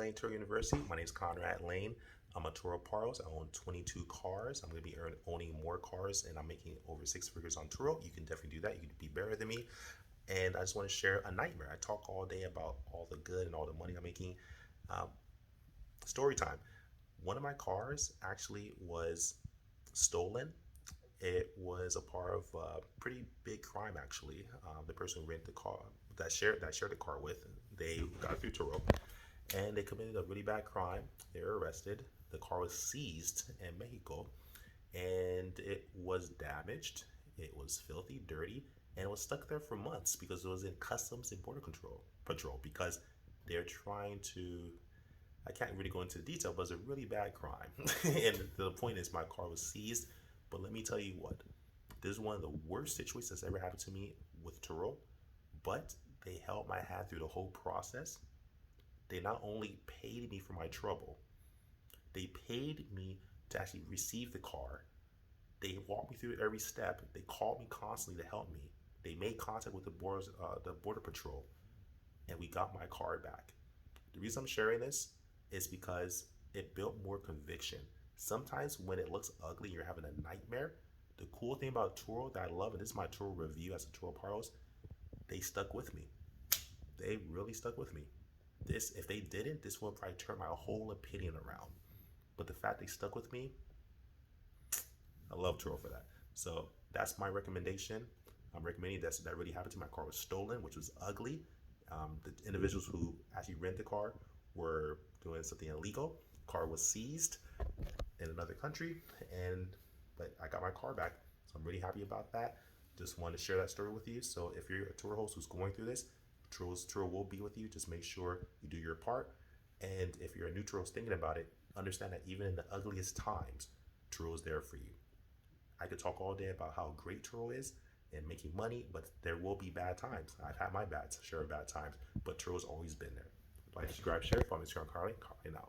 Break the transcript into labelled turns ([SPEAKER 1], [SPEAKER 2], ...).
[SPEAKER 1] Layn Tik Tok University. My name is Conrad Layn. I'm a Turo Paros. I own 22 cars. I'm going to be owning more cars, and I'm making over 6 figures on Turo. You can definitely do that. You can be better than me. And I just want to share a nightmare. I talk all day about all the good and all the money I'm making. Um, Story time. One of my cars actually was stolen. It was a part of a pretty big crime, actually. The person who rented the car, that shared the car with, they got through Turo, and they committed a really bad crime. They were arrested. The car was seized in Mexico, and it was damaged. It was filthy, dirty, and it was stuck there for months because it was in Customs and Border Patrol because they're trying to. I can't really go into the detail, but it's a really bad crime. And the point is, my car was seized. But let me tell you what, this is one of the worst situations that's ever happened to me with Turo. But they held my hand through the whole process. They not only paid me for my trouble, they paid me to actually receive the car. They walked me through every step. They called me constantly to help me. They made contact with the border patrol, and we got my car back. The reason I'm sharing this is because it built more conviction. Sometimes when it looks ugly, you're having a nightmare. The cool thing about Turo that I love, and this is my Turo review as a Turo Paros, they stuck with me. They really stuck with me. If they didn't, this would probably turn my whole opinion around. But the fact they stuck with me, I love Turo for that. So that's my recommendation. I'm recommending that really happened to me. My car was stolen, which was ugly. The individuals who actually rent the car were doing something illegal. Car was seized in another country, but I got my car back, so I'm really happy about that. Just wanted to share that story with you. So if you're a tour host who's going through this, Turo will be with you. Just make sure you do your part. And if you're a new tour host thinking about it, understand that even in the ugliest times, Turo is there for you. I could talk all day about how great Turo is and making money, but there will be bad times. I've had my share of bad times, but Turo's always been there. Like, subscribe, share. Follow me, Carly. Carly now.